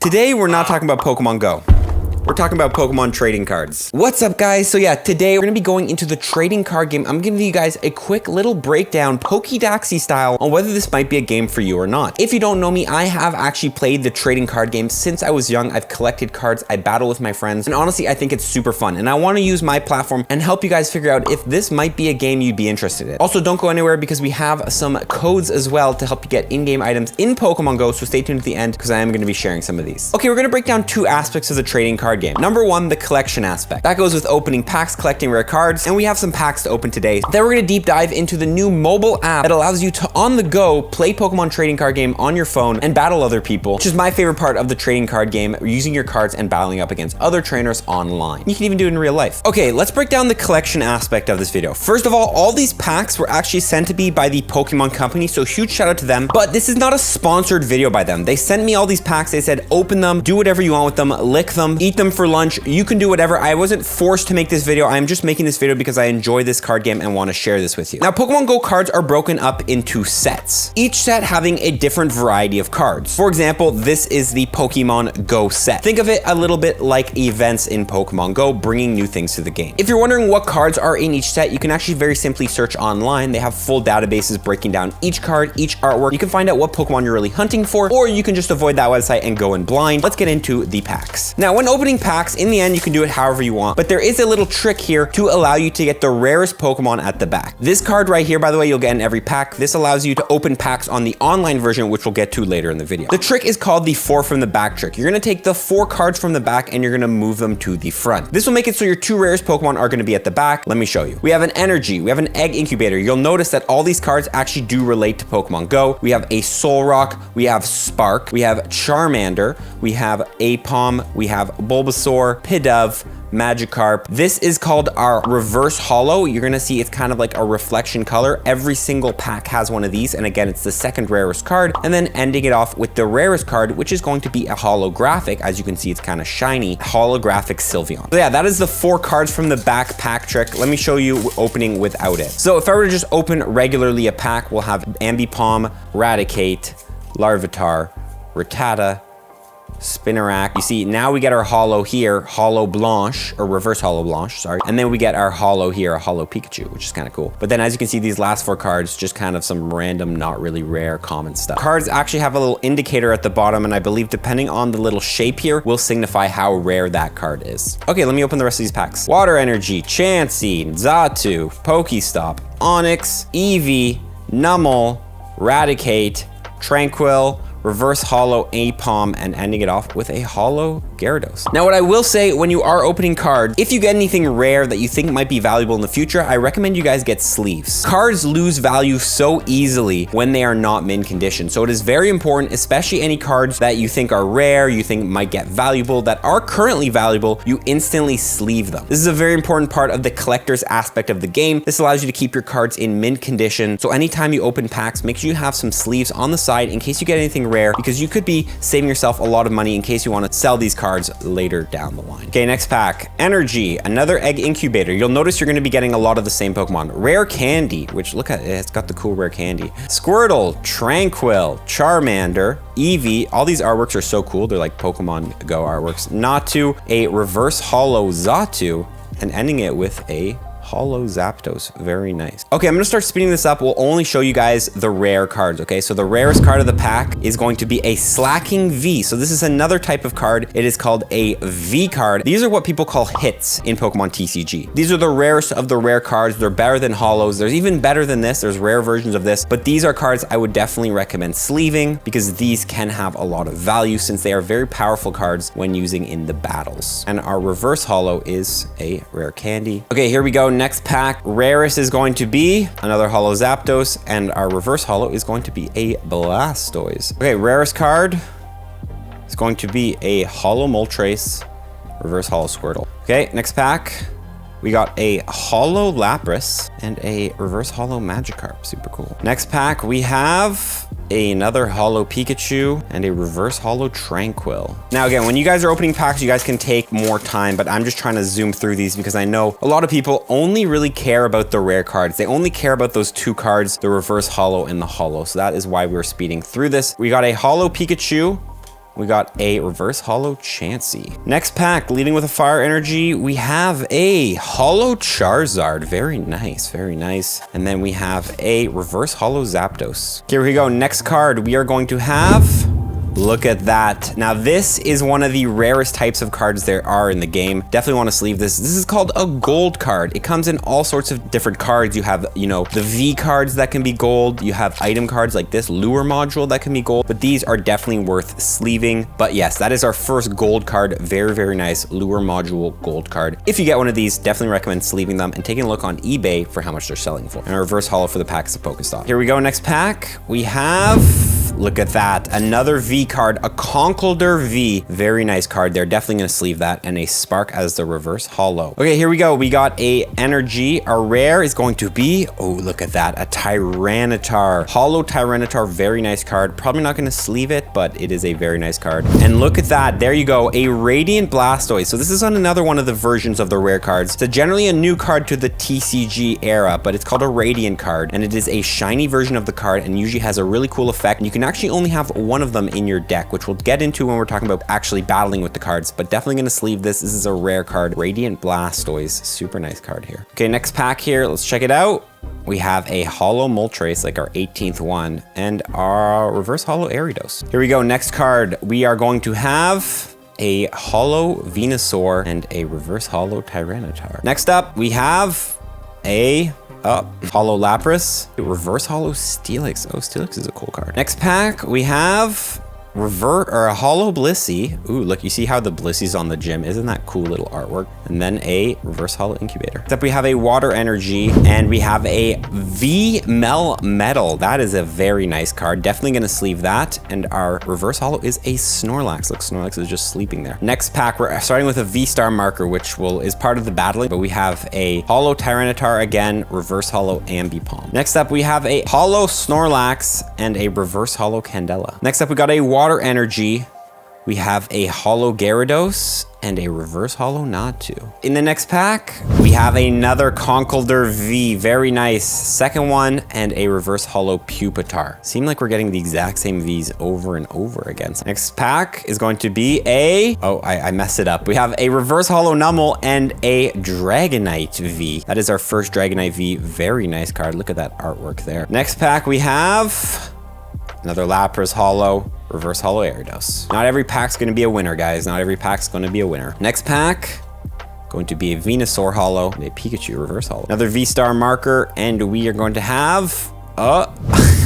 Today, we're not talking about Pokemon Go. We're talking about Pokemon trading cards. What's up, guys? So yeah, today we're gonna be going into the trading card game. I'm giving you guys a quick little breakdown, Pokédaxy style, on whether this might be a game for you or not. If you don't know me, I have actually played the trading card game since I was young. I've collected cards, I battle with my friends, and honestly, I think it's super fun. And I wanna use my platform and help you guys figure out if this might be a game you'd be interested in. Also, don't go anywhere because we have some codes as well to help you get in-game items in Pokemon Go, so stay tuned to the end because I am gonna be sharing some of these. Okay, we're gonna break down two aspects of the trading card game. Number one, the collection aspect. That goes with opening packs, collecting rare cards, and we have some packs to open today. Then we're gonna deep dive into the new mobile app that allows you to, on the go, play Pokemon trading card game on your phone and battle other people, which is my favorite part of the trading card game, using your cards and battling up against other trainers online. You can even do it in real life. Okay, let's break down the collection aspect of this video. First of all these packs were actually sent to me by the Pokemon company, so huge shout out to them, but this is not a sponsored video by them. They sent me all these packs, they said, open them, do whatever you want with them, lick them, eat them for lunch, you can do whatever. I wasn't forced to make this video. I'm just making this video because I enjoy this card game and want to share this with you. Now, Pokemon Go cards are broken up into sets, each set having a different variety of cards. For example, this is the Pokemon Go set. Think of it a little bit like events in Pokemon Go, bringing new things to the game. If you're wondering what cards are in each set, you can actually very simply search online. They have full databases breaking down each card, each artwork. You can find out what Pokemon you're really hunting for, or you can just avoid that website and go in blind. Let's get into the packs. Now, when opening packs, in the end, you can do it however you want, but there is a little trick here to allow you to get the rarest Pokemon at the back. This card right here, by the way, you'll get in every pack. This allows you to open packs on the online version, which we'll get to later in the video. The trick is called the 4 from the back trick. You're gonna take the 4 cards from the back and you're gonna move them to the front. This will make it so your 2 rarest Pokemon are gonna be at the back. Let me show you. We have an Energy, we have an Egg Incubator. You'll notice that all these cards actually do relate to Pokemon Go. We have a Solrock, we have Spark, we have Charmander, we have Aipom, we have Bulbasaur, Pidove, Magikarp. This is called our reverse holo. You're gonna see it's kind of like a reflection color. Every single pack has one of these, and again, it's the second rarest card, and then ending it off with the rarest card, which is going to be a holographic. As you can see, it's kind of shiny, holographic Sylveon. So yeah, that is the 4 cards from the back pack trick. Let me show you opening without it. So if I were to just open regularly a pack, we'll have Ambipom, Raticate, Larvitar, Rattata, Spinarak. You see, now we get our holo here, Holo Blanche, or reverse Holo Blanche, sorry. And then we get our holo here, a Holo Pikachu, which is kind of cool. But then as you can see, these last 4 cards, just kind of some random, not really rare, common stuff. Cards actually have a little indicator at the bottom, and I believe depending on the little shape here, will signify how rare that card is. Okay, let me open the rest of these packs. Water Energy, Chansey, Xatu, Pokestop, Onix, Eevee, Numel, Raticate, Tranquil, reverse holo Aipom, and ending it off with a holo Gyarados. Now, what I will say, when you are opening cards, if you get anything rare that you think might be valuable in the future, I recommend you guys get sleeves. Cards lose value so easily when they are not mint condition. So it is very important, especially any cards that you think are rare, you think might get valuable, that are currently valuable, you instantly sleeve them. This is a very important part of the collector's aspect of the game. This allows you to keep your cards in mint condition. So anytime you open packs, make sure you have some sleeves on the side in case you get anything rare, because you could be saving yourself a lot of money in case you want to sell these cards later down the line. Okay, next pack. Energy, another Egg Incubator. You'll notice you're going to be getting a lot of the same Pokemon. Rare Candy, which look at it, it's got the cool Rare Candy. Squirtle, Tranquil, Charmander, Eevee. All these artworks are so cool. They're like Pokemon Go artworks. Natu, a reverse holo Xatu, and ending it with a Holo Zapdos. Very nice. Okay, I'm gonna start speeding this up. We'll only show you guys the rare cards, okay? So the rarest card of the pack is going to be a Slacking V. So this is another type of card. It is called a V card. These are what people call hits in Pokemon TCG. These are the rarest of the rare cards. They're better than holos. There's even better than this. There's rare versions of this, but these are cards I would definitely recommend sleeving because these can have a lot of value since they are very powerful cards when using in the battles. And our reverse holo is a Rare Candy. Okay, here we go. Next pack, rarest is going to be another holo Zapdos, and our reverse holo is going to be a Blastoise. Okay, rarest card is going to be a holo Moltres, reverse holo Squirtle. Okay, next pack, we got a holo Lapras and a reverse holo Magikarp. Super cool. Next pack, we have another holo Pikachu and a reverse holo Tranquil. Now again, when you guys are opening packs, you guys can take more time, but I'm just trying to zoom through these because I know a lot of people only really care about the rare cards. They only care about those 2 cards, the reverse holo and the holo. So that is why we're speeding through this. We got a holo Pikachu we got a reverse holo Chansey. Next pack, leading with a fire energy, we have a holo Charizard. Very nice, very nice. And then we have a reverse holo Zapdos. Here we go, next card, we are going to have... Look at that. Now this is one of the rarest types of cards there are in the game. Definitely want to sleeve this. This is called a gold card. It comes in all sorts of different cards. You have, you know, the V cards that can be gold. You have item cards like this lure module that can be gold, but these are definitely worth sleeving. But yes, that is our first gold card. Very, very nice lure module gold card. If you get one of these, definitely recommend sleeving them and taking a look on eBay for how much they're selling for. And a reverse holo for the pack is a Pokestop. Here we go, next pack. We have, look at that, another V card, a Conkeldurr V. Very nice card there. Definitely gonna sleeve that. And a Spark as the reverse holo. Okay, here we go. We got a energy. Our rare is going to be, oh, look at that, a Tyranitar. Holo Tyranitar, very nice card. Probably not gonna sleeve it, but it is a very nice card. And look at that. There you go. A Radiant Blastoise. So this is on another one of the versions of the rare cards. It's generally a new card to the TCG era, but it's called a Radiant card. And it is a shiny version of the card and usually has a really cool effect. And you can actually only have one of them in your deck, which we'll get into when we're talking about actually battling with the cards, but definitely gonna sleeve this. This is a rare card, Radiant Blastoise. Super nice card here. Okay, next pack here, let's check it out. We have a holo Moltres, like our 18th one, and our reverse holo Ariados. Here we go, next card. We are going to have a holo Venusaur and a reverse holo Tyranitar. Next up, we have a holo Lapras, reverse holo Steelix. Oh, Steelix is a cool card. Next pack, we have a holo Blissey. Ooh, look, you see how the Blissey's on the gym? Isn't that cool little artwork? And then a reverse holo Incubator. Except we have a water energy and we have a V-Melmetal. That is a very nice card. Definitely gonna sleeve that. And our reverse holo is a Snorlax. Look, Snorlax is just sleeping there. Next pack, we're starting with a V-Star marker, which is part of the battling, but we have a holo Tyranitar again, reverse holo Ambipom. Next up, we have a holo Snorlax and a reverse holo Candela. Next up, we got a water energy. We have a holo Gyarados and a reverse holo Natu. In the next pack, we have another Conkeldurr V. Very nice. Second one, and a reverse holo Pupitar. Seem like we're getting the exact same Vs over and over again. So next pack is going to be a... Oh, I messed it up. We have a reverse holo Numel and a Dragonite V. That is our first Dragonite V. Very nice card. Look at that artwork there. Next pack, we have... another Lapras holo, reverse holo Ariados. Not every pack's gonna be a winner, guys. Not every pack's gonna be a winner. Next pack, going to be a Venusaur holo and a Pikachu reverse holo. Another V-Star marker, and we are going to have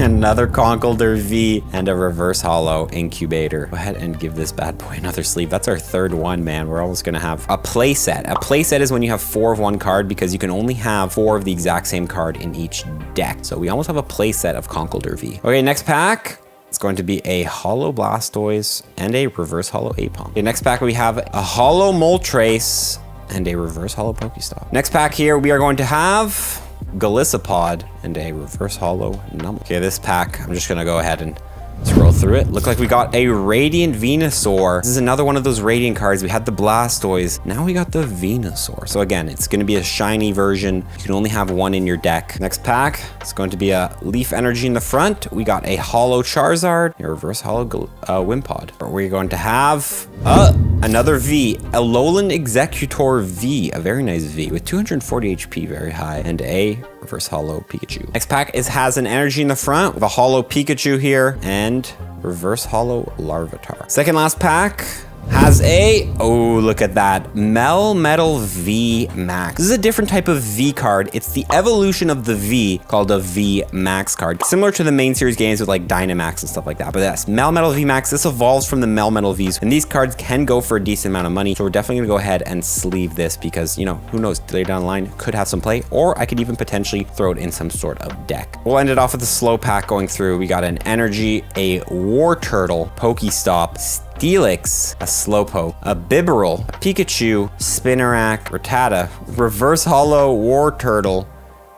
another Conkeldurr V and a reverse holo Incubator. Go ahead and give this bad boy another sleeve. That's our third one, man. We're almost gonna have a playset. A playset is when you have 4 of one card because you can only have 4 of the exact same card in each deck. So we almost have a playset of Conkeldurr V. Okay, next pack. It's going to be a holo Blastoise and a reverse holo Aipom. Okay, next pack we have a holo Moltres and a reverse holo Pokestop. Next pack here we are going to have Golisopod and a reverse holo Numel. Okay, this pack, I'm just gonna go ahead and scroll through it. Look like we got a Radiant Venusaur. This is another one of those Radiant cards. We had the Blastoise. Now we got the Venusaur. So again, it's going to be a shiny version. You can only have one in your deck. Next pack, it's going to be a Leaf Energy in the front. We got a holo Charizard, a reverse holo Wimpod. We're going to have another V, a Alolan Executor V, a very nice V with 240 HP, very high, and a reverse holo Pikachu. Next pack has an energy in the front with a holo Pikachu here and reverse holo Larvitar. Second last pack has a, oh, look at that, Melmetal V Max. This is a different type of V card. It's the evolution of the V called a V Max card. Similar to the main series games with like Dynamax and stuff like that. But that's Melmetal V Max. This evolves from the Melmetal Vs. And these cards can go for a decent amount of money. So we're definitely gonna go ahead and sleeve this because, you know, who knows, later down the line could have some play, or I could even potentially throw it in some sort of deck. We'll end it off with a slow pack going through. We got an Energy, a Wartortle, Pokestop, Steelix, a Slowpoke, a Bibarel, a Pikachu, Spinarak, Rattata, reverse holo Wartortle,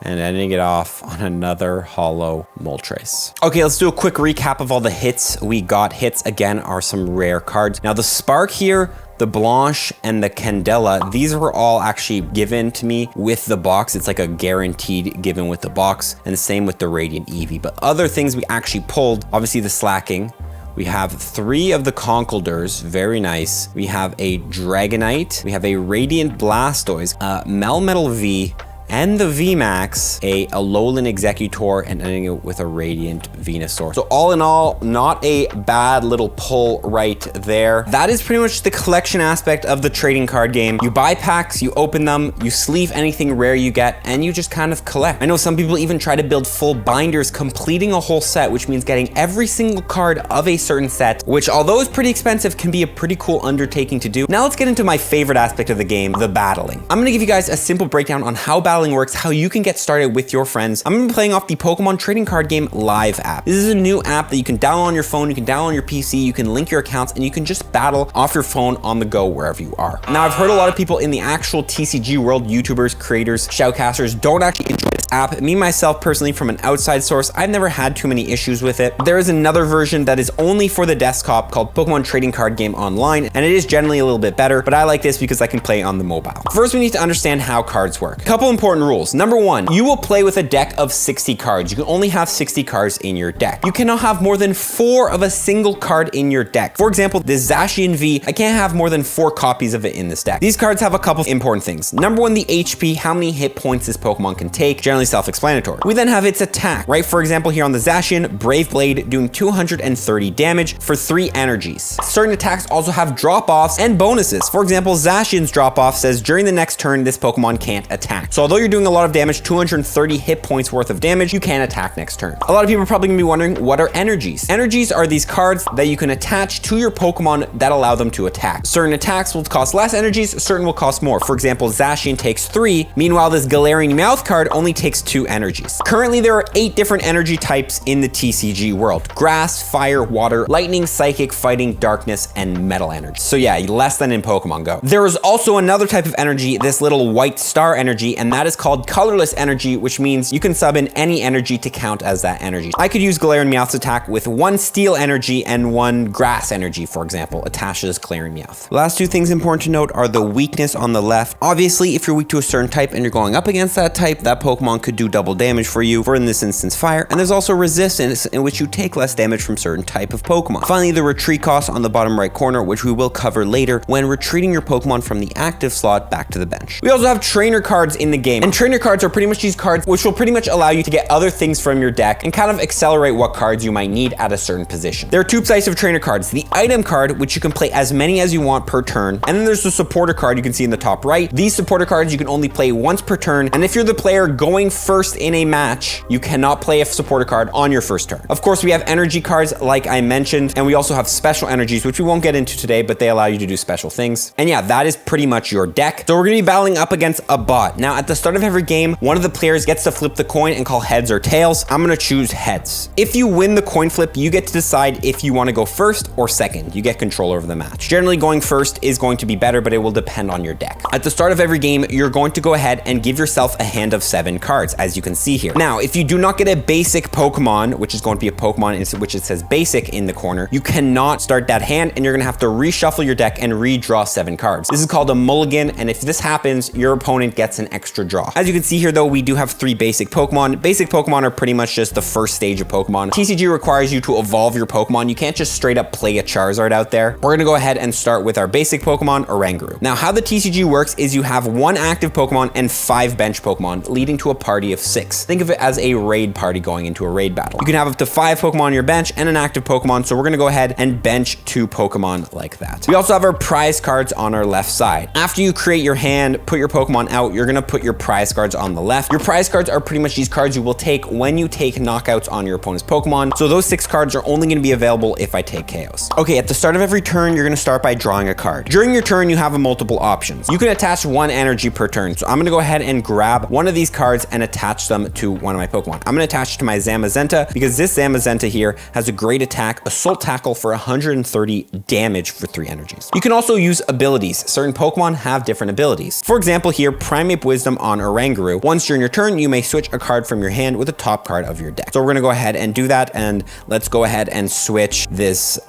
and ending it off on another holo Moltres. Okay, let's do a quick recap of all the hits we got. Hits, again, are some rare cards. Now, the Spark here, the Blanche, and the Candela, these were all actually given to me with the box. It's like a guaranteed given with the box, and the same with the Radiant Eevee. But other things we actually pulled, obviously the Slacking, We have 3 of the Conkeldurs, very nice. We have a Dragonite, we have a Radiant Blastoise, Melmetal V, and the VMAX, a Alolan Executor, and ending it with a Radiant Venusaur. So all in all, not a bad little pull right there. That is pretty much the collection aspect of the trading card game. You buy packs, you open them, you sleeve anything rare you get, and you just kind of collect. I know some people even try to build full binders, completing a whole set, which means getting every single card of a certain set, which although is pretty expensive, can be a pretty cool undertaking to do. Now let's get into my favorite aspect of the game, the battling. I'm gonna give you guys a simple breakdown on how battling works, how you can get started with your friends. I'm gonna be playing off the Pokemon Trading Card Game Live app. This is a new app that you can download on your phone, you can download on your PC, you can link your accounts, and you can just battle off your phone on the go wherever you are. Now, I've heard a lot of people in the actual TCG world, YouTubers, creators, shoutcasters, don't actually enjoy this app. Me, myself, personally, from an outside source, I've never had too many issues with it. There is another version that is only for the desktop called Pokemon Trading Card Game Online, and it is generally a little bit better, but I like this because I can play on the mobile. First, we need to understand how cards work. A couple important rules. Number 1, you will play with a deck of 60 cards. You can only have 60 cards in your deck. You cannot have more than 4 of a single card in your deck. For example, this Zacian V, I can't have more than 4 copies of it in this deck. These cards have a couple important things. Number 1, the HP, how many hit points this Pokemon can take, generally self-explanatory. We then have its attack, right? For example, here on the Zacian, Brave Blade doing 230 damage for 3 energies. Certain attacks also have drop-offs and bonuses. For example, Zacian's drop-off says during the next turn, this Pokemon can't attack. So although you're doing a lot of damage, 230 hit points worth of damage, you can attack next turn. A lot of people are probably gonna be wondering, what are energies? Energies are these cards that you can attach to your Pokemon that allow them to attack. Certain attacks will cost less energies, certain will cost more. For example, Zacian takes 3, meanwhile this Galarian Meowth card only takes 2 energies. Currently, there are 8 different energy types in the TCG world. Grass, fire, water, lightning, psychic, fighting, darkness, and metal energy. So yeah, less than in Pokemon Go. There is also another type of energy, this little white star energy, and that is called colorless energy, which means you can sub in any energy to count as that energy. I could use Galarian Meowth's attack with 1 steel energy and 1 grass energy, for example, attached to this Galarian Meowth. The last 2 things important to note are the weakness on the left. Obviously, if you're weak to a certain type and you're going up against that type, that Pokemon could do double damage for you, for in this instance, fire. And there's also resistance, in which you take less damage from certain type of Pokemon. Finally, the retreat cost on the bottom right corner, which we will cover later when retreating your Pokemon from the active slot back to the bench. We also have trainer cards in the game, and trainer cards are pretty much these cards which will pretty much allow you to get other things from your deck and kind of accelerate what cards you might need at a certain position. There are 2 types of trainer cards. The item card, which you can play as many as you want per turn, and then there's the supporter card you can see in the top right. These supporter cards you can only play once per turn, and if you're the player going first in a match, you cannot play a supporter card on your first turn. Of course, we have energy cards like I mentioned, and we also have special energies, which we won't get into today, but they allow you to do special things. And yeah, that is pretty much your deck. So we're gonna be battling up against a bot. Now, at the start of every game, one of the players gets to flip the coin and call heads or tails. I'm gonna choose heads. If you win the coin flip, you get to decide if you wanna go first or second. You get control over the match. Generally, going first is going to be better, but it will depend on your deck. At the start of every game, you're going to go ahead and give yourself a hand of 7 cards, as you can see here. Now, if you do not get a basic Pokemon, which is going to be a Pokemon in which it says basic in the corner, you cannot start that hand, and you're gonna have to reshuffle your deck and redraw 7 cards. This is called a mulligan, and if this happens, your opponent gets an extra draw. As you can see here, though, we do have 3 basic Pokemon. Basic Pokemon are pretty much just the first stage of Pokemon. TCG requires you to evolve your Pokemon. You can't just straight up play a Charizard out there. We're gonna go ahead and start with our basic Pokemon, Oranguru. Now, how the TCG works is you have 1 active Pokemon and 5 bench Pokemon, leading to a party of 6. Think of it as a raid party going into a raid battle. You can have up to 5 Pokemon on your bench and an active Pokemon, so we're gonna go ahead and bench 2 Pokemon like that. We also have our prize cards on our left side. After you create your hand, put your Pokemon out, you're gonna put your prize cards on the left. Your prize cards are pretty much these cards you will take when you take knockouts on your opponent's Pokemon. So those 6 cards are only gonna be available if I take KOs. Okay, at the start of every turn, you're gonna start by drawing a card. During your turn, you have multiple options. You can attach 1 energy per turn. So I'm gonna go ahead and grab one of these cards and attach them to one of my Pokemon. I'm gonna attach it to my Zamazenta because this Zamazenta here has a great attack, Assault Tackle for 130 damage for 3 energies. You can also use abilities. Certain Pokemon have different abilities. For example here, Primate Wisdom on Oranguru. Once during your turn, you may switch a card from your hand with the top card of your deck. So we're gonna go ahead and do that, and let's go ahead and switch this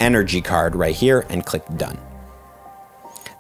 energy card right here and click done.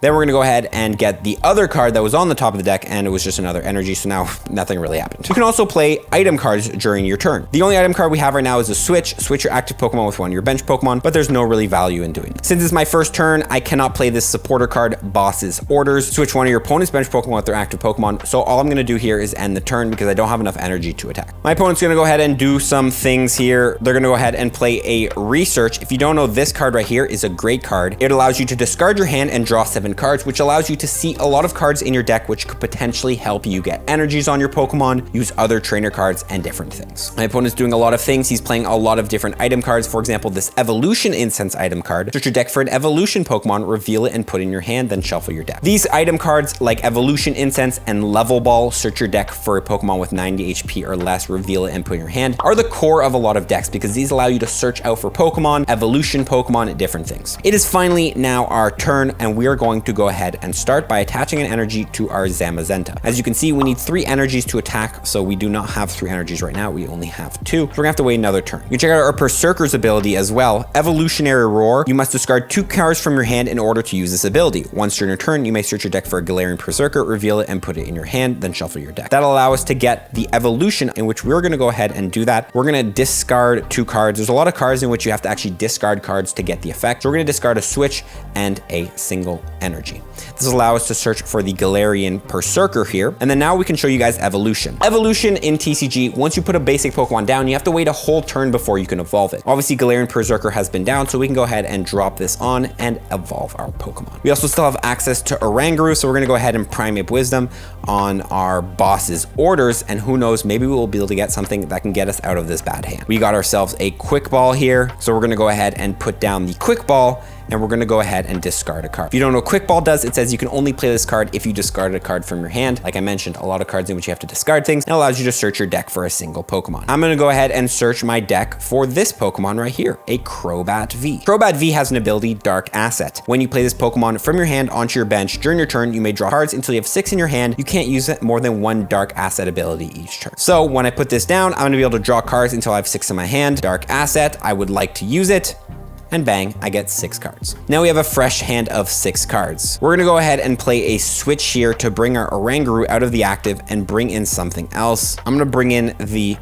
Then we're gonna go ahead and get the other card that was on the top of the deck, and it was just another energy, so now nothing really happened. You can also play item cards during your turn. The only item card we have right now is a switch. Switch your active Pokemon with one of your bench Pokemon, but there's no really value in doing it. Since it's my first turn, I cannot play this supporter card, Boss's Orders. Switch one of your opponent's bench Pokemon with their active Pokemon, so all I'm gonna do here is end the turn because I don't have enough energy to attack. My opponent's gonna go ahead and do some things here. They're gonna go ahead and play a Research. If you don't know, this card right here is a great card. It allows you to discard your hand and draw 7 cards, which allows you to see a lot of cards in your deck, which could potentially help you get energies on your Pokemon, use other trainer cards, and different things. My opponent's doing a lot of things. He's playing a lot of different item cards. For example, this Evolution Incense item card. Search your deck for an Evolution Pokemon, reveal it, and put it in your hand, then shuffle your deck. These item cards like Evolution Incense and Level Ball, search your deck for a Pokemon with 90 HP or less, reveal it, and put it in your hand, are the core of a lot of decks because these allow you to search out for Pokemon, Evolution Pokemon, different things. It is finally now our turn, and we are going to go ahead and start by attaching an energy to our Zamazenta. As you can see, we need 3 energies to attack, so we do not have 3 energies right now. We only have 2. So we're gonna have to wait another turn. You can check out our Berserker's ability as well. Evolutionary Roar. You must discard 2 cards from your hand in order to use this ability. Once during your turn, you may search your deck for a Galarian Berserker, reveal it, and put it in your hand, then shuffle your deck. That'll allow us to get the evolution, in which we're gonna go ahead and do that. We're gonna discard 2 cards. There's a lot of cards in which you have to actually discard cards to get the effect. So we're gonna discard a switch and a single energy. This will allow us to search for the Galarian Berserker here. And then now we can show you guys evolution. Evolution in TCG, once you put a basic Pokemon down, you have to wait a whole turn before you can evolve it. Obviously, Galarian Berserker has been down, so we can go ahead and drop this on and evolve our Pokemon. We also still have access to Oranguru, so we're gonna go ahead and Primate Wisdom on our Boss's Orders, and who knows, maybe we will be able to get something that can get us out of this bad hand. We got ourselves a Quick Ball here, so we're gonna go ahead and put down the Quick Ball, and we're gonna go ahead and discard a card. If you don't know what Quick Ball does, it says you can only play this card if you discard a card from your hand. Like I mentioned, a lot of cards in which you have to discard things, and allows you to search your deck for a single Pokemon. I'm gonna go ahead and search my deck for this Pokemon right here, a Crobat V. Crobat V has an ability, Dark Asset. When you play this Pokemon from your hand onto your bench, during your turn, you may draw cards until you have 6 in your hand. You can't use it more than 1 Dark Asset ability each turn. So when I put this down, I'm gonna be able to draw cards until I have 6 in my hand. Dark Asset, I would like to use it. And bang, I get 6 cards. Now we have a fresh hand of 6 cards. We're gonna go ahead and play a switch here to bring our Oranguru out of the active and bring in something else. I'm gonna bring in the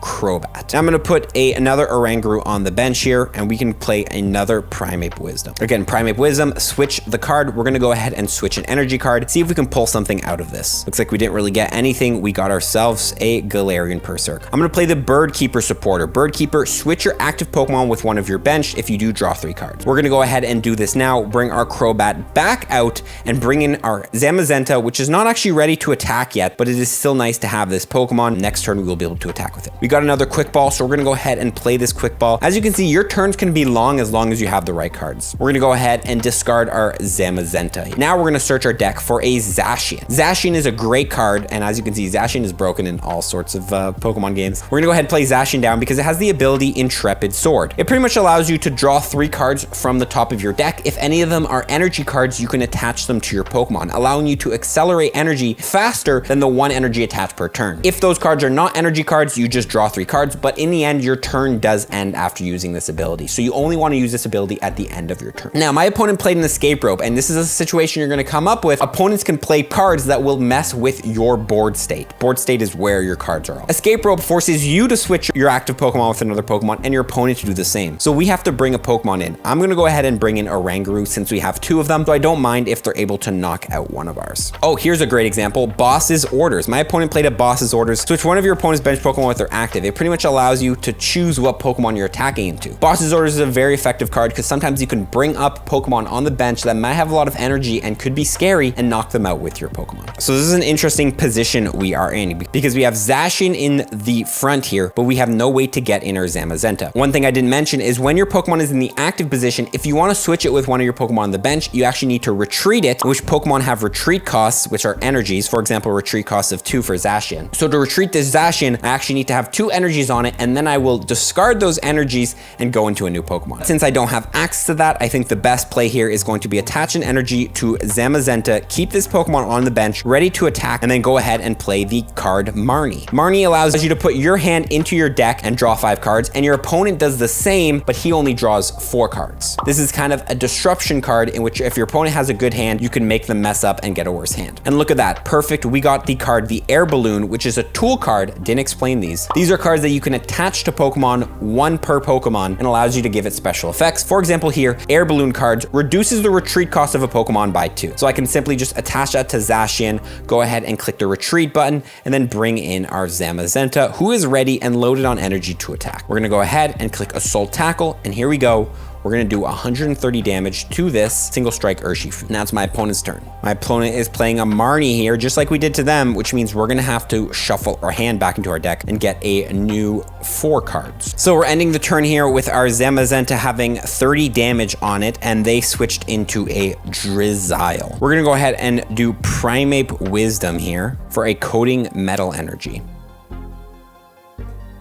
Crobat. Now I'm gonna put another Oranguru on the bench here, and we can play another Primate Wisdom. Again, Primate Wisdom, switch the card. We're gonna go ahead and switch an energy card, see if we can pull something out of this. Looks like we didn't really get anything. We got ourselves a Galarian Berserker. I'm gonna play the Bird Keeper supporter. Bird Keeper, switch your active Pokemon with one of your bench. If you do, draw 3 cards. We're gonna go ahead and do this now, bring our Crobat back out and bring in our Zamazenta, which is not actually ready to attack yet, but it is still nice to have this Pokemon. Next turn, we will be able to attack with it. We got another Quick Ball, so we're gonna go ahead and play this Quick Ball. As you can see, your turns can be long as you have the right cards. We're gonna go ahead and discard our Zamazenta. Now we're gonna search our deck for a Zacian. Zacian is a great card, and as you can see, Zacian is broken in all sorts of Pokemon games. We're gonna go ahead and play Zacian down because it has the ability Intrepid Sword. It pretty much allows you to draw 3 cards from the top of your deck. If any of them are energy cards, you can attach them to your Pokemon, allowing you to accelerate energy faster than the 1 energy attached per turn. If those cards are not energy cards, you just draw 3 cards, but in the end, your turn does end after using this ability. So you only want to use this ability at the end of your turn. Now, my opponent played an Escape Rope, and this is a situation you're going to come up with. Opponents can play cards that will mess with your board state. Board state is where your cards are all. Escape Rope forces you to switch your active Pokemon with another Pokemon, and your opponent to do the same. So we have to bring a Pokemon in. I'm going to go ahead and bring in Oranguru since we have 2 of them, so I don't mind if they're able to knock out one of ours. Oh, here's a great example. Boss's Orders. My opponent played a Boss's Orders. Switch one of your opponent's bench Pokemon with their active. It pretty much allows you to choose what Pokemon you're attacking into. Boss's Orders is a very effective card because sometimes you can bring up Pokemon on the bench that might have a lot of energy and could be scary and knock them out with your Pokemon. So this is an interesting position we are in because we have Zacian in the front here, but we have no way to get in our Zamazenta. One thing I didn't mention is when your Pokemon is in the active position, if you want to switch it with one of your Pokemon on the bench, you actually need to retreat it, which Pokemon have retreat costs, which are energies. For example, retreat costs of 2 for Zacian. So to retreat this Zacian, I actually need to have 2 2 energies on it, and then I will discard those energies and go into a new Pokemon. Since I don't have access to that, I think the best play here is going to be attach an energy to Zamazenta, keep this Pokemon on the bench, ready to attack, and then go ahead and play the card Marnie. Marnie allows you to put your hand into your deck and draw 5 cards, and your opponent does the same, but he only draws 4 cards. This is kind of a disruption card in which if your opponent has a good hand, you can make them mess up and get a worse hand. And look at that, perfect. We got the card, the Air Balloon, which is a tool card. Didn't explain these. These are cards that you can attach to Pokemon, 1 per Pokemon, and allows you to give it special effects. For example here, Air Balloon cards reduces the retreat cost of a Pokemon by 2. So I can simply just attach that to Zacian, go ahead and click the retreat button, and then bring in our Zamazenta, who is ready and loaded on energy to attack. We're gonna go ahead and click Assault Tackle, and here we go. We're gonna do 130 damage to this single strike Urshifu. Now it's my opponent's turn. My opponent is playing a Marnie here, just like we did to them, which means we're gonna have to shuffle our hand back into our deck and get a new 4 cards. So we're ending the turn here with our Zamazenta having 30 damage on it, and they switched into a Drizzile. We're gonna go ahead and do Primeape Wisdom here for a Coating Metal energy.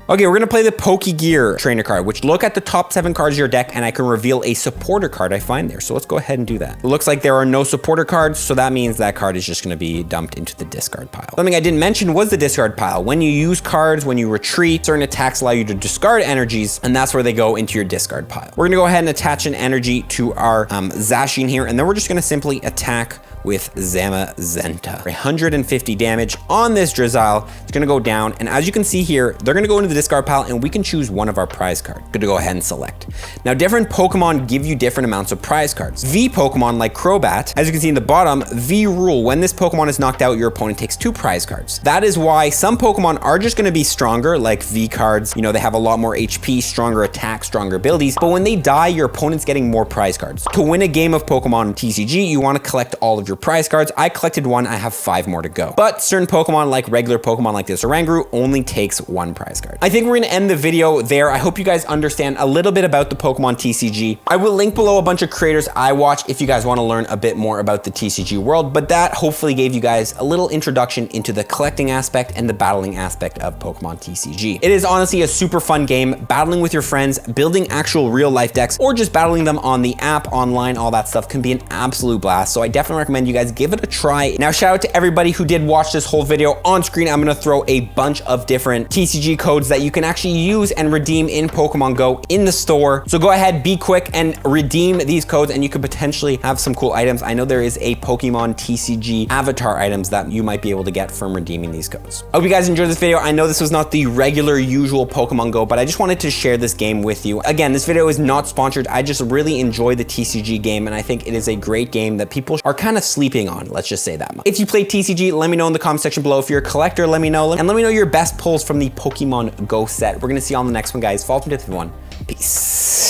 Okay, we're gonna play the Pokegear trainer card, which look at the top 7 cards of your deck and I can reveal a supporter card I find there. So let's go ahead and do that. It looks like there are no supporter cards, so that means that card is just gonna be dumped into the discard pile. Something I didn't mention was the discard pile. When you use cards, when you retreat, certain attacks allow you to discard energies, and that's where they go into your discard pile. We're gonna go ahead and attach an energy to our Zacian here, and then we're just gonna simply attack with Zamazenta. 150 damage on this Drizzile. It's gonna go down, and as you can see here, they're gonna go into the discard pile and we can choose one of our prize cards. Good to go ahead and select. Now, different Pokemon give you different amounts of prize cards. V Pokemon like Crobat, as you can see in the bottom, V rule, when this Pokemon is knocked out, your opponent takes 2 prize cards. That is why some Pokemon are just gonna be stronger, like V cards. You know, they have a lot more HP, stronger attack, stronger abilities, but when they die, your opponent's getting more prize cards. To win a game of Pokemon TCG, you wanna collect all of your prize cards. I collected 1, I have 5 more to go. But certain Pokemon, like regular Pokemon like this Oranguru, only takes 1 prize card. I think we're gonna end the video there. I hope you guys understand a little bit about the Pokemon TCG. I will link below a bunch of creators I watch if you guys wanna learn a bit more about the TCG world, but that hopefully gave you guys a little introduction into the collecting aspect and the battling aspect of Pokemon TCG. It is honestly a super fun game, battling with your friends, building actual real life decks, or just battling them on the app, online, all that stuff can be an absolute blast. So I definitely recommend you guys give it a try. Now, shout out to everybody who did watch this whole video. On screen, I'm gonna throw a bunch of different TCG codes that you can actually use and redeem in Pokemon Go in the store. So go ahead, be quick and redeem these codes and you could potentially have some cool items. I know there is a Pokemon TCG avatar items that you might be able to get from redeeming these codes. I hope you guys enjoyed this video. I know this was not the regular usual Pokemon Go, but I just wanted to share this game with you. Again, this video is not sponsored. I just really enjoy the TCG game and I think it is a great game that people are kind of sleeping on. Let's just say that much. If you play TCG, let me know in the comment section below. If you're a collector, let me know. And let me know your best pulls from the Pokemon Go set. We're gonna see you on the next one, guys. Follow me to the one. Peace.